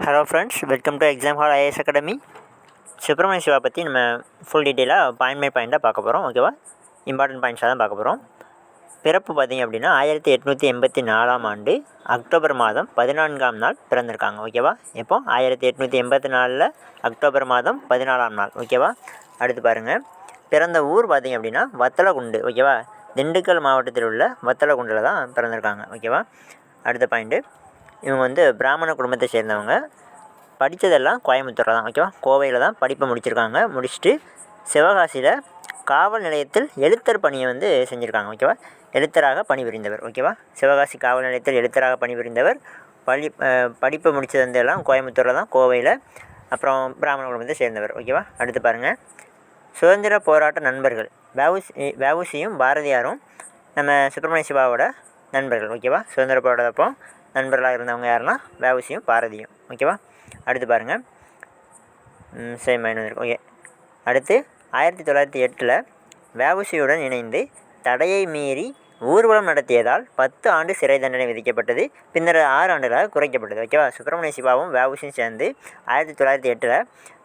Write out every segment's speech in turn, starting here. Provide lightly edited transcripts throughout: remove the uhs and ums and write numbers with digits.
Hello friends, welcome to exam hall IAS academy. Subramaniya Siva பற்றி நம்ம full டீட்டெயிலாக பாயிண்ட் பை பாயிண்ட்டாக பார்க்க போகிறோம். ஓகேவா, இம்பார்ட்டன்ட் பாயிண்ட்ஸாக தான் பார்க்க போகிறோம். பிறப்பு பார்த்திங்க அப்படின்னா 1884 ஆண்டு அக்டோபர் மாதம் 14ஆம் நாள் பிறந்திருக்காங்க. ஓகேவா, எப்போ 1884 அக்டோபர் மாதம் 14ஆம் நாள். ஓகேவா, அடுத்து பாருங்கள், பிறந்த ஊர் பார்த்திங்க அப்படின்னா வத்தலகுண்டு. ஓகேவா, திண்டுக்கல் மாவட்டத்தில் உள்ள வத்தலகுண்டில் தான் பிறந்திருக்காங்க. ஓகேவா, அடுத்த பாயிண்ட்டு, இவங்க பிராமண குடும்பத்தை சேர்ந்தவங்க. படித்ததெல்லாம் கோயம்புத்தூரில் தான். ஓகேவா, கோவையில் தான் படிப்பை முடிச்சிருக்காங்க. முடிச்சுட்டு சிவகாசியில் காவல் நிலையத்தில் எழுத்தர் பணியை செஞ்சுருக்காங்க. ஓகேவா, எழுத்தராக பணிபுரிந்தவர். ஓகேவா, சிவகாசி காவல் நிலையத்தில் எழுத்தராக பணிபுரிந்தவர். படிப்பை முடித்தது எல்லாம் கோயம்புத்தூரில் தான், கோவையில். அப்புறம் பிராமண குடும்பத்தை சேர்ந்தவர். ஓகேவா, அடுத்து பாருங்கள், சுதந்திர போராட்ட நண்பர்கள். வஉசியும் பாரதியாரும் நம்ம சுப்பிரமணிய சிவாவோட நண்பர்கள். ஓகேவா, சுதந்திர போராட்டப்போ நண்பர்களாக இருந்தவங்க யாருன்னா வஉசியும் பாரதியும். ஓகேவா, அடுத்து பாருங்கள், சேம் மைண்ட். ஓகே, அடுத்து 1908 வஉசியுடன் இணைந்து தடையை மீறி ஊர்வலம் நடத்தியதால் 10 ஆண்டு சிறை தண்டனை விதிக்கப்பட்டது. பின்னர் 6 ஆண்டுகளாக குறைக்கப்பட்டது. ஓகேவா, சுப்பிரமணிய சிவாவும் வஉசியும் சேர்ந்து 1908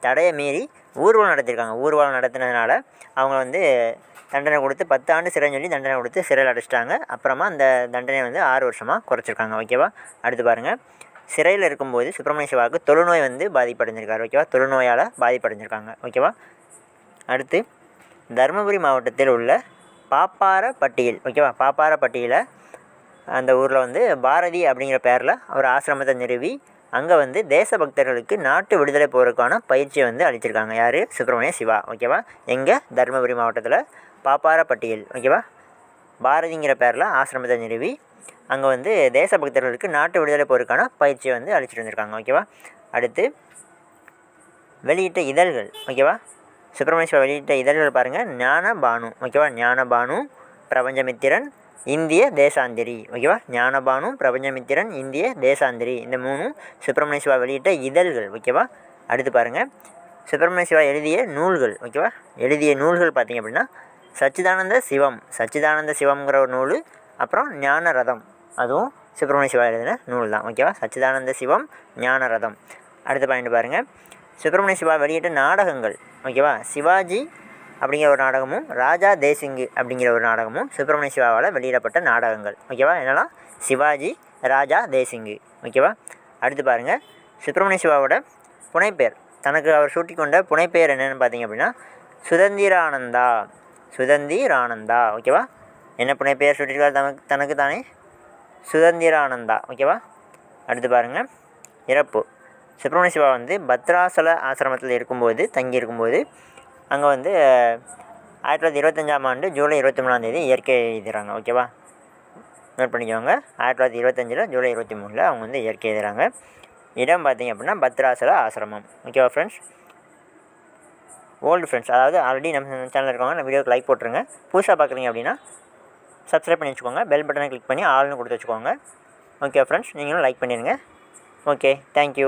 தடையை மீறி ஊர்வலம் நடத்தியிருக்காங்க. ஊர்வலம் நடத்தினதுனால அவங்க தண்டனை கொடுத்து 10 ஆண்டு சிறைன்னு சொல்லி தண்டனை கொடுத்து சிறையில் அடைச்சிட்டாங்க. அப்புறமா அந்த தண்டனை 6 வருஷமாக குறைச்சிருக்காங்க. ஓகேவா, அடுத்து பாருங்கள், சிறையில் இருக்கும்போது சுப்பிரமணிய சிவாவுக்கு தொழுநோய் பாதிப்படைஞ்சிருக்காரு. ஓகேவா, தொழுநோயால் பாதிப்படைஞ்சிருக்காங்க. ஓகேவா, அடுத்து தருமபுரி மாவட்டத்தில் உள்ள பாப்பாரப்பட்டியில். ஓகேவா, பாப்பாரப்பட்டியில் அந்த ஊரில் பாரதி அப்படிங்கிற பேரில் ஒரு ஆசிரமத்தை நிறுவி அங்கே தேசபக்தர்களுக்கு நாட்டு விடுதலை போருக்கான பயிற்சியை அளிச்சிருக்காங்க. யார்? சுப்பிரமணிய சிவா. ஓகேவா, எங்கே? தருமபுரி மாவட்டத்தில் பாப்பாரப்பட்டியில். ஓகேவா, பாரதிங்கிற பேரில் ஆசிரமத்தை நிறுவி அங்கே தேசபக்தர்களுக்கு நாட்டு விடுதலை போருக்கான பயிற்சியை அளிச்சிட்டு வந்திருக்காங்க. ஓகேவா, அடுத்து வெளியிட்ட இதழ்கள். ஓகேவா, சுப்பிரமணிய சிவா வெளியிட்ட இதழ்கள் பாருங்கள், ஞானபானு. ஓகேவா, ஞானபானு, பிரபஞ்சமித்திரன், இந்திய தேசாந்திரி. ஓகேவா, ஞானபானு, பிரபஞ்சமித்திரன், இந்திய தேசாந்திரி, இந்த 3 சுப்பிரமணிய சிவா வெளியிட்ட இதழ்கள். ஓகேவா, அடுத்து பாருங்கள், சுப்பிரமணிய சிவா எழுதிய நூல்கள். ஓகேவா, எழுதிய நூல்கள் பார்த்திங்க அப்படின்னா சச்சிதானந்த சிவம்ங்கிற ஒரு நூல், அப்புறம் ஞான ரதம், அதுவும் சுப்பிரமணிய சிவா எழுதின நூல் தான். ஓகேவா, சச்சிதானந்த சிவம், ஞான ரதம். அடுத்த பாயிண்ட் பாருங்கள், சுப்பிரமணிய சிவா வெளியிட்ட நாடகங்கள். ஓகேவா, சிவாஜி அப்படிங்கிற ஒரு நாடகமும் ராஜா தேசிங்கு அப்படிங்கிற ஒரு நாடகமும் சுப்பிரமணிய சிவாவால் வெளியிடப்பட்ட நாடகங்கள். ஓகேவா, என்னெல்லாம்? சிவாஜி, ராஜா தேசிங்கு. ஓகேவா, அடுத்து பாருங்கள், சுப்பிரமணிய சிவாவோட புனைப்பெயர், தனக்கு அவர் சூட்டிக்கொண்ட புனைப்பெயர் என்னென்னு பார்த்தீங்க அப்படின்னா சுதந்திரானந்தா. ஓகேவா, என்ன புனைப்பெயர் சூட்டிருக்கார் தனக்கு தானே? சுதந்திரானந்தா. ஓகேவா, அடுத்து பாருங்கள், இறப்பு. சுப்பிரமணிய சிவா பத்ராசல ஆசிரமத்தில் இருக்கும்போது தங்கியிருக்கும்போது அங்கே 1925ஆம் ஆண்டு ஜூலை 23ஆம் இயற்கை எழுதுகிறாங்க. ஓகேவா, நோட் பண்ணிக்கோங்க, 1925 ஜூலை 23 அவங்க இயற்கை எழுதுகிறாங்க. இடம் பார்த்திங்க அப்படின்னா பத்ராசல ஆசிரமம். ஓகேவா ஃப்ரெண்ட்ஸ், ஓல்டு ஃப்ரெண்ட்ஸ், அதாவது ஆல்ரெடி நம்ம சேனலில் இருக்கவங்க நம்ம வீடியோக்கு லைக் போட்டுருங்க. புதுசாக பார்க்குறீங்க அப்படின்னா சப்ஸ்கிரைப் பண்ணி வச்சுக்கோங்க, பெல் பட்டனை கிளிக் பண்ணி ஆல்னு கொடுத்து வச்சுக்கோங்க. ஓகே ஃப்ரெண்ட்ஸ், நீங்களும் லைக் பண்ணிடுங்க. Okay, thank you.